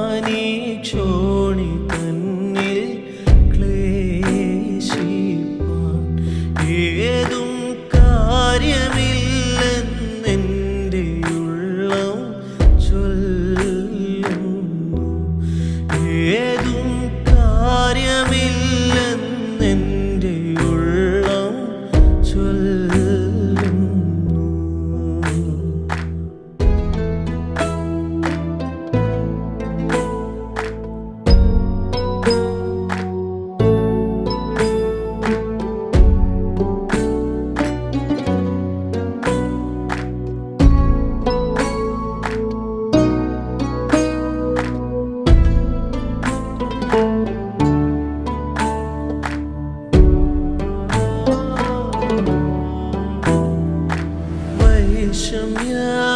ഞാനീ ക്ഷോണി തന്നിൽ ക്ലേശിപ്പാൻ ഏതും കാര്യമില്ലെന്നെൻ്റെ ഉള്ളം ചൊല്ലുന്നു. ഏതും കാര്യമില്ലെന്നെൻ്റെ ഉള്ളം ചൊല്ലുന്നു.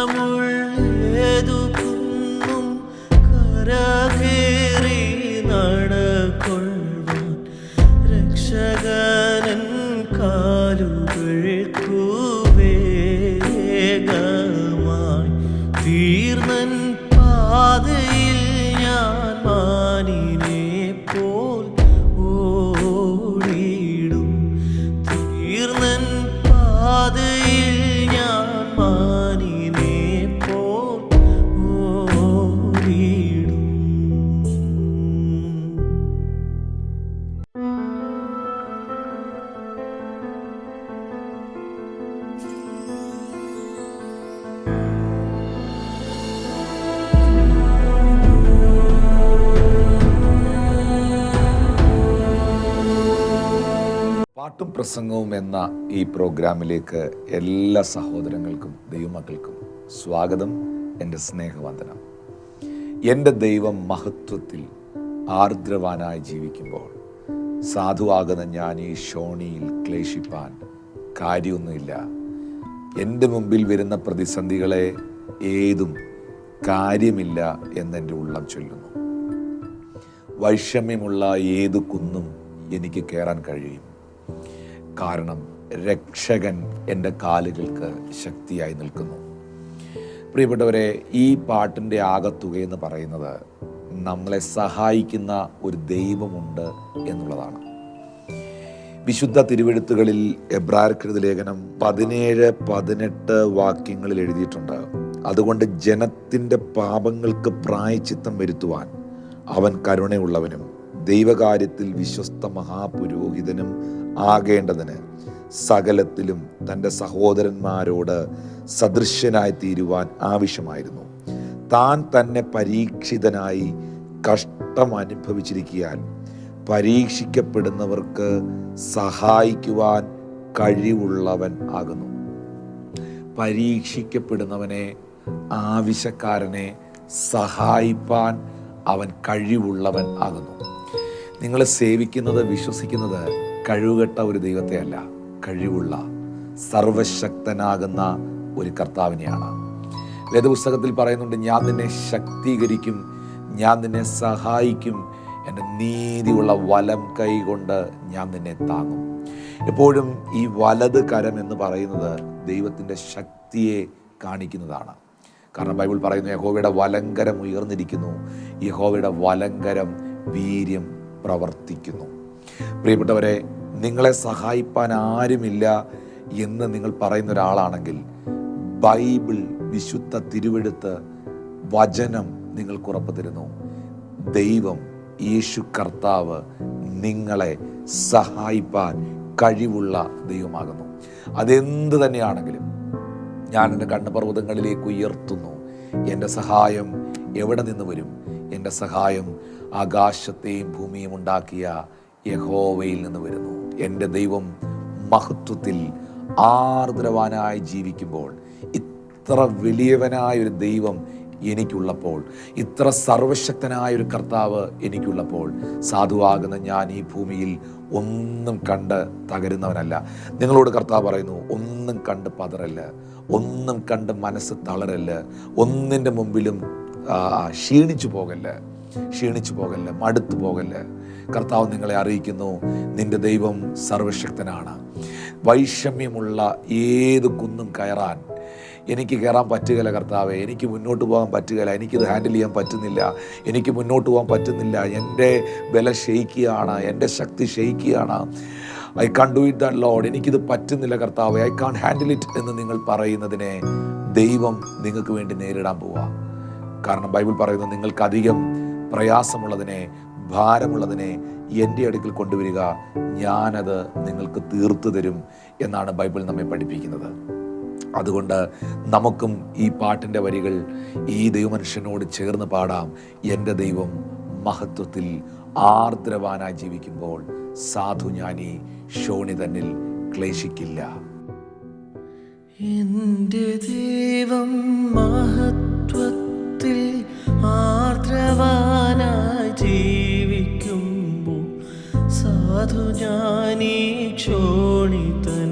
വൈഷമ്യമുള്ളേതു കുന്നും കരകേറി നടക്കൊള്ളുവാൻ രക്ഷകനൻ കാലുകൾക്കു വേഗമായി തീർന്നൻ പാതയിൽ ഞാൻ മാനിനെ പോൽ ഓടിയിടും. തീർന്നൻ പാതയിൽ ഞാൻ മാനിനെ പോൽ ഓടിയിടും. പാട്ടും പ്രസംഗവും എന്ന ഈ പ്രോഗ്രാമിലേക്ക് എല്ലാ സഹോദരങ്ങൾക്കും ദൈവമക്കൾക്കും സ്വാഗതം. എൻ്റെ സ്നേഹവന്ദനം. എൻ്റെ ദൈവം മഹത്വത്തിൽ ആർദ്രവാനായി ജീവിക്കുമ്പോൾ സാധുവാകുന്ന ഞാൻ ഈ ക്ഷോണിയിൽ ക്ലേശിപ്പാൻ കാര്യമൊന്നുമില്ല. എൻ്റെ മുമ്പിൽ വരുന്ന പ്രതിസന്ധികളെ ഏതും കാര്യമില്ല എന്നെൻ്റെ ഉള്ളം ചൊല്ലുന്നു. വൈഷമ്യമുള്ള ഏതു കുന്നും എനിക്ക് കയറാൻ കഴിയും. കാരണം രക്ഷകൻ എൻ്റെ കാലുകൾക്ക് ശക്തിയായി നിൽക്കുന്നു. പ്രിയപ്പെട്ടവരെ, ഈ പാട്ടിൻ്റെ ആകത്തുക എന്ന് പറയുന്നത് നമ്മളെ സഹായിക്കുന്ന ഒരു ദൈവമുണ്ട് എന്നുള്ളതാണ്. വിശുദ്ധ തിരുവെഴുത്തുകളിൽ എബ്രായർക്കെഴുതിയ ലേഖനം 17-18 വാക്യങ്ങളിൽ എഴുതിയിട്ടുണ്ട്. അതുകൊണ്ട് ജനത്തിൻ്റെ പാപങ്ങൾക്ക് പ്രായശ്ചിത്തം വരുത്തുവാൻ അവൻ കരുണയുള്ളവനും ദൈവകാര്യത്തിൽ വിശ്വസ്ത മഹാപുരോഹിതനും ആകേണ്ടതിന് സകലത്തിലും തൻ്റെ സഹോദരന്മാരോട് സദൃശ്യനായി തീരുവാൻ ആവശ്യമായിരുന്നു. താൻ തന്നെ പരീക്ഷിതനായി കഷ്ടം അനുഭവിച്ചിരിക്കാൻ പരീക്ഷിക്കപ്പെടുന്നവർക്ക് സഹായിക്കുവാൻ കഴിവുള്ളവൻ ആകുന്നു. പരീക്ഷിക്കപ്പെടുന്നവനെ, ആവശ്യക്കാരനെ സഹായിപ്പാൻ അവൻ കഴിവുള്ളവൻ ആകുന്നു. നിങ്ങൾ സേവിക്കുന്നത്, വിശ്വസിക്കുന്നത് കഴിവുകെട്ട ഒരു ദൈവത്തെയല്ല, കഴിവുള്ള സർവശക്തനാകുന്ന ഒരു കർത്താവിനെയാണ്. വേദപുസ്തകത്തിൽ പറയുന്നുണ്ട്, ഞാൻ നിന്നെ ശക്തീകരിക്കും, ഞാൻ നിന്നെ സഹായിക്കും, എൻ്റെ നീതിയുള്ള വലം കൈ കൊണ്ട് ഞാൻ നിന്നെ താങ്ങും. എപ്പോഴും ഈ വലത് കരം എന്ന് പറയുന്നത് ദൈവത്തിൻ്റെ ശക്തിയെ കാണിക്കുന്നതാണ്. കാരണം ബൈബിൾ പറയുന്നു, യഹോവയുടെ വലങ്കരം ഉയർന്നിരിക്കുന്നു, യഹോവയുടെ വലങ്കരം വീര്യം പ്രവർത്തിക്കുന്നു. പ്രിയപ്പെട്ടവരെ, നിങ്ങളെ സഹായിപ്പാൻ ആരുമില്ല എന്ന് നിങ്ങൾ പറയുന്ന ഒരാളാണെങ്കിൽ ബൈബിൾ, വിശുദ്ധ തിരുവെഴുത്ത്, വചനം നിങ്ങൾക്ക് ഉറപ്പ് തരുന്നു. ദൈവം, യേശു കർത്താവ് നിങ്ങളെ സഹായിപ്പാൻ കഴിവുള്ള ദൈവമാകുന്നു. അതെന്ത് തന്നെയാണെങ്കിലും ഞാൻ എൻ്റെ കണ്ണുപർവ്വതങ്ങളിലേക്ക് ഉയർത്തുന്നു. എൻ്റെ സഹായം എവിടെ നിന്ന് വരും? എൻ്റെ സഹായം ആകാശത്തെയും ഭൂമിയും ഉണ്ടാക്കിയ യഹോവയിൽ നിന്ന് വരുന്നു. എൻ്റെ ദൈവം മഹത്വത്തിൽ ആർദ്രവാനായി ജീവിക്കുമ്പോൾ, ഇത്ര വലിയവനായൊരു ദൈവം എനിക്കുള്ളപ്പോൾ, ഇത്ര സർവശക്തനായൊരു കർത്താവ് എനിക്കുള്ളപ്പോൾ, സാധുവാകുന്ന ഞാൻ ഈ ഭൂമിയിൽ ഒന്നും കണ്ട് തകരുന്നവനല്ല. നിങ്ങളോട് കർത്താവ് പറയുന്നു, ഒന്നും കണ്ട് പതറല്ല, ഒന്നും കണ്ട് മനസ്സ് തളരല്ല, ഒന്നിൻ്റെ മുമ്പിലും ക്ഷീണിച്ചു പോകല്ല, മടുത്തു പോകല്ല. കർത്താവ് നിങ്ങളെ അറിയിക്കുന്നു, നിന്റെ ദൈവം സർവശക്തനാണ്. വൈഷമ്യമുള്ള ഏത് കുന്നും കയറാൻ, എനിക്ക് കയറാൻ പറ്റുകയില്ല കർത്താവേ, എനിക്ക് മുന്നോട്ട് പോകാൻ പറ്റുകയില്ല, എനിക്കിത് ഹാൻഡിൽ ചെയ്യാൻ പറ്റുന്നില്ല, എനിക്ക് മുന്നോട്ട് പോകാൻ പറ്റുന്നില്ല, എൻ്റെ ബലം ക്ഷയിക്കുകയാണ്, എൻ്റെ ശക്തി ക്ഷയിക്കുകയാണ്, I can do it that Lord, എനിക്കിത് പറ്റുന്നില്ല കർത്താവേ, ഐ കാൺ ഹാൻഡിൽ ഇറ്റ് എന്ന് നിങ്ങൾ പറയുന്നതിനെ ദൈവം നിങ്ങൾക്ക് വേണ്ടി നേരിടാൻ പോവുക. കാരണം ബൈബിൾ പറയുന്നത്, നിങ്ങൾക്കധികം പ്രയാസമുള്ളതിനെ, ഭാരമുള്ളതിനെ എൻ്റെ അടുക്കൽ കൊണ്ടുവരിക, ഞാനത് നിങ്ങൾക്ക് തീർത്തു തരും എന്നാണ് ബൈബിൾ നമ്മെ പഠിപ്പിക്കുന്നത്. അതുകൊണ്ട് നമുക്കും ഈ പാട്ടിൻ്റെ വരികൾ ഈ ദൈവമനുഷ്യനോട് ചേർന്ന് പാടാം. എൻ്റെ ദൈവം മഹത്വത്തിൽ ആർദ്രവാനായി ജീവിക്കുമ്പോൾ സാധുജ്ഞാനി ശോണിതനിൽ ക്ലേശിക്കില്ല. എൻ്റെ ദൈവം മഹത്വത്തിൽ ആർദ്രവാനായി ജീവിക്കുമ്പോൾ സാധുജ്ഞാനി ശോണിതൻ